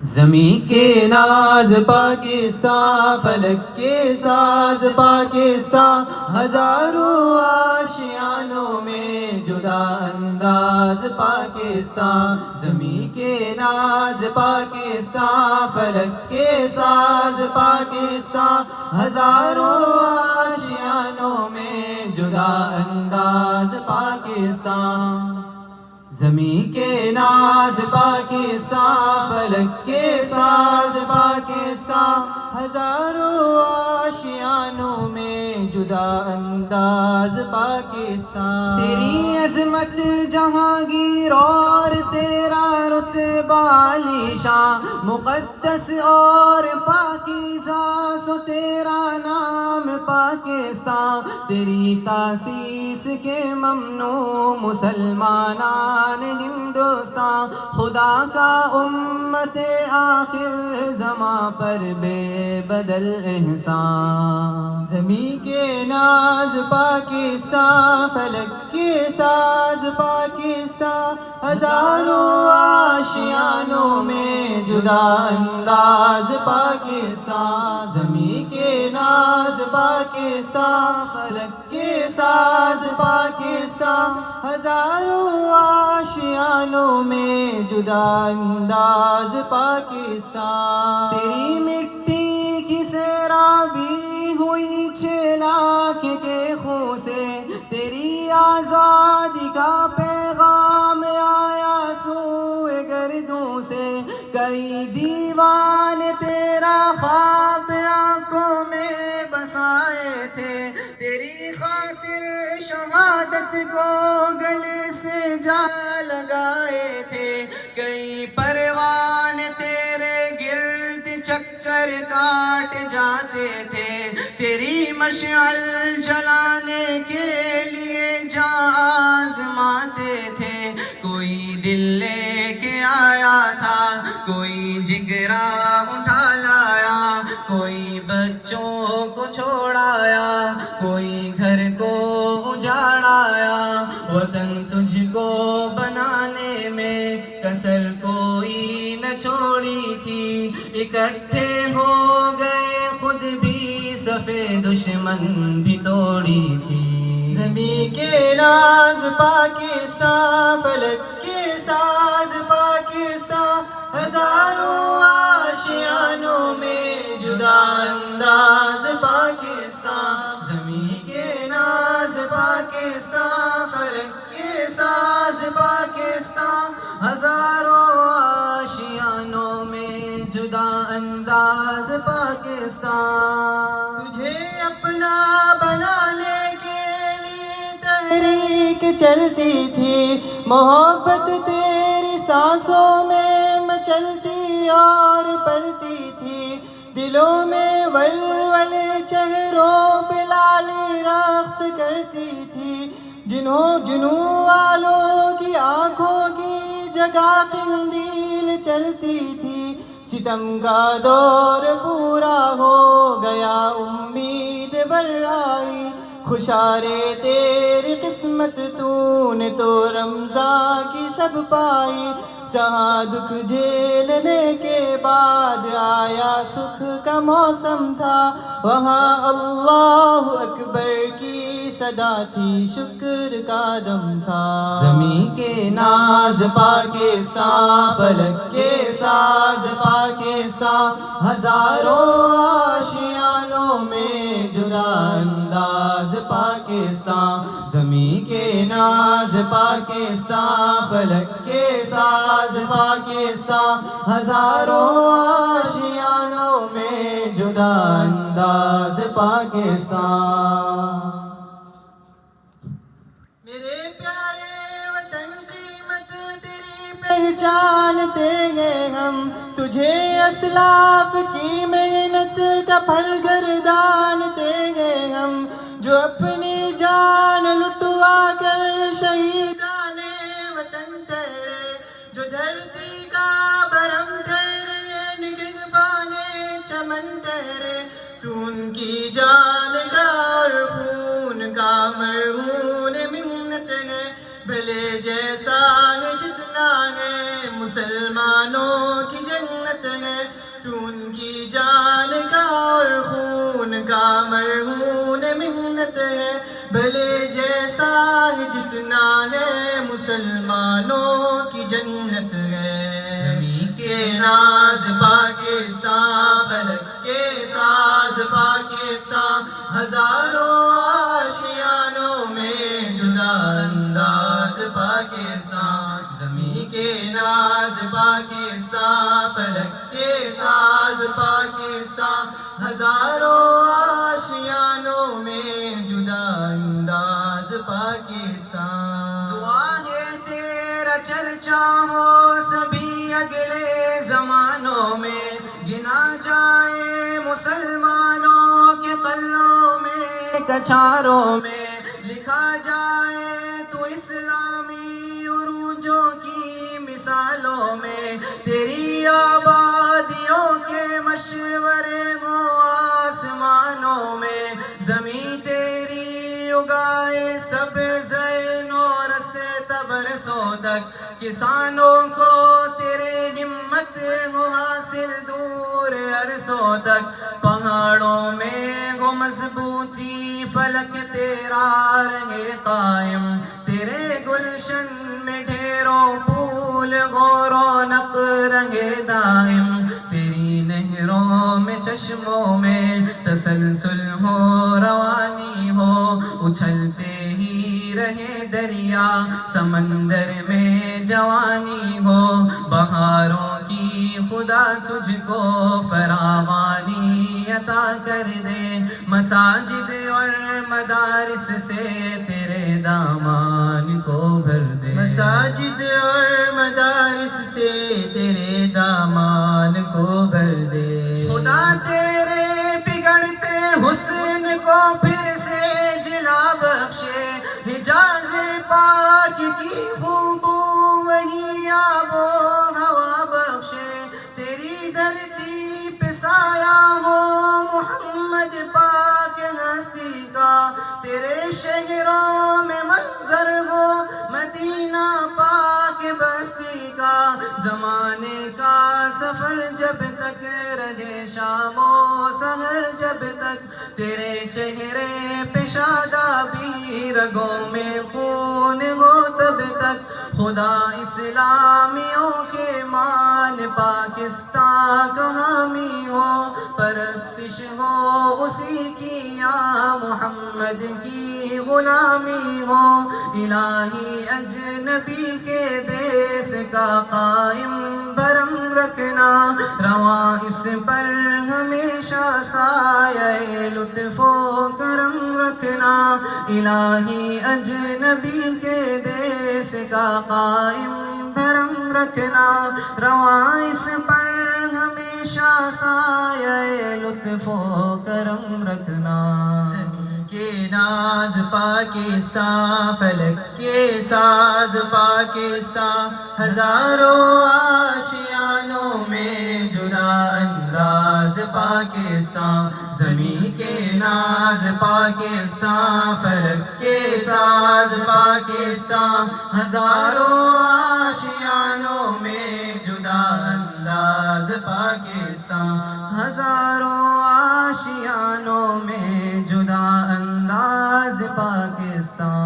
زمیں کے ناز پاکستان، فلک کے ساز پاکستان، ہزاروں آشیانوں میں جدا انداز پاکستان. زمیں کے ناز پاکستان، فلک کے ساز پاکستان، ہزاروں آشیانوں میں جدا انداز پاکستان. زمیں کے ناز پاکستان، فلک کے ساز پاکستان، ہزاروں آشیانوں میں جدا انداز پاکستان. تیری عظمت جہانگیر اور تیرا رتبہ عالی شان، مقدس اور پاکیزہ سو تیرا نام پاکستان. تیری تاسیس کے ممنوع مسلمانان ہندوستان، خدا کا امت آخر زمان پر بے بدل احسان. زمیں کے ناز پاکستان، فلک کے ساز پاکستان، ہزاروں آشیانوں میں جدا انداز پاکستان. زمیں کے ناز پاکستان، فلک کے ساز پاکستان، ہزاروں آشیانوں میں جدا انداز پاکستان. تیری مٹی کی سیرابی ہوئی 6 لاکھ کے خون سے، تیری آزادی کا پیغام آیا سوئے گردوں سے. کئی دیوان تیرا خواب آنکھوں میں بسائے تھے، تیری خاطر شہادت کو گلے سے جا لگائے تھے. کئی پروان تیرے گرد چکر کاٹ جاتے تھے، تیری مشعل جلانے کے لیے جاں آزماتے تھے. کوئی دل لے کے آیا تھا، کوئی جگرا اٹھا لایا، کوئی بچوں کو چھوڑایا، کوئی گھر کو اجاڑایا. وطن تجھ کو بنانے میں کسر کوئی نہ چھوڑی تھی، اکٹھے ہو گئے خود بھی صفے دشمن بھی توڑی تھی. زمیں کے ناز پاکستان، فلک کے ساز پاکستان، ہزاروں آشیانوں میں جدا انداز پاکستان. زمیں کے ناز پاکستان، فلک کے ساز پاکستان، ہزاروں آشیانوں میں جدا انداز پاکستان. تجھے اپنا بنانے کے لیے تحریک چلتی تھی، محبت تیری سانسوں میں مچلتی اور پلتی تھی. دلوں میں ولولے، چہروں پہ لالی رقص کرتی تھی. جنوں والوں کی آنکھوں کی جگہ قندیل چلتی تھی. ستم کا دور پورا ہو گیا، امید بر آئی. خوشارے تیری قسمت، تو نے تو رمضان کی شب پائی. جہاں دکھ جھیلنے کے بعد آیا سکھ کا موسم تھا، وہاں اللہ اکبر کی صدا تھی، شکر کا دم تھا. زمیں کے ناز پاکستان، فلک کے ساز پاکستان، ہزاروں آشیانوں میں جدا انداز پاکستان. زمیں کے ناز پاکستان، فلک کے ساز پاکستان، ہزاروں آشیانوں میں جدا انداز پاکستان. میرے پیارے وطن، قیمت تیری پہچانتے ہیں ہم، تجھے اسلاف کی محنت کا پھل گردانتے ہیں ہم. جو اپنی جان لٹوا کر شہیدان وطن ٹھہرے، جو دھرتی کا برہم ٹھہرے، نگہبان چمن ٹھہرے. تو ان کی جان کا اور خون کا مرہون منت ہے، بھلے جیسا ہے جتنا ہے مسلمانوں کی جنت ہے. تو ان کی جان کا اور خون کا مرہون منت ہے، بھلے جیسا جتنا ہے مسلمانوں کی جنت ہے۔ زمین کے ناز پاکستان، فلک کے ساز پاکستان، ہزاروں آشیانوں میں جدا انداز پاکستان۔ زمین کے ناز پاکستان، فلک کے ساز پاکستان، ہزاروں آشیانوں میں جدا انداز پاکستان۔ دعا ہے تیرا چرچا ہو سبھی اگلے زمانوں میں، گنا جائے مسلمانوں کے قلعوں میں، کچھاروں میں لکھا جائے تو اسلامی عروجوں کی مثالوں میں، تیری آبادیوں کے مشورے ہو آسمانوں میں، زمین تیری اگائے سب زین و رس تبرسوں تک، کسانوں کو تیرے ہمت ہو حاصل دور عرصوں تک، پہاڑوں میں ہو مضبوطی فلک تیرا رہے قائم، تیرے گلشن میں ڈھیروں پھول ہو رونق رہے دائم، تیری نہروں میں چشموں میں تسلسل ہو روانی ہو، اچھلتے ہی رہے دریا سمندر میں جوانی ہو، بہاروں کی خدا تجھ کو فراوانی عطا کر دے، مساجد اور مدارس سے تیرے دامان کو بھر دے، مساجد اور مدارس سے تیرے دامان کو بھر دے، خدا تیرے بگڑتے حسن کو پھر سے جلا بخشے، حجاز پاک کی خوبو وہی آب و ہوا بخشے، تیری دھرتی پہ سایہ ہو محمد پاک ہستی کا، تیرے شہروں میں منظر ہو مدینہ پاک بستی کا، زمانے کا سفر جب تک رہے شام و سحر جب تک، تیرے چہرے پہ شادابی رگوں میں خون ہو تب تک، خدا اسلامیوں کے مان پاکستان کا حامی ہو، پرستش ہو اسی کی یا محمد کی غلامی ہو، الہی اجنبی کے دیس کا قائم برم رکھنا، رواں اس پر ہمیشہ سایہ لطف و کرم رکھنا، الہی اجنبی کے دیس کا قائم برم رکھنا، رواں اس پر ہمیشہ سایہ لطف و کرم رکھنا۔ زمین کے ناز پاکستان، فلک کے ساز پاکستان، ہزاروں آشیانوں میں جدا انداز پاکستان۔ زمین کے ناز پاکستان، فلک کے ساز پاکستان، ہزاروں آشیانوں میں جدا انداز پاکستان، ہزاروں آشیانوں میں جدا انداز پاکستان۔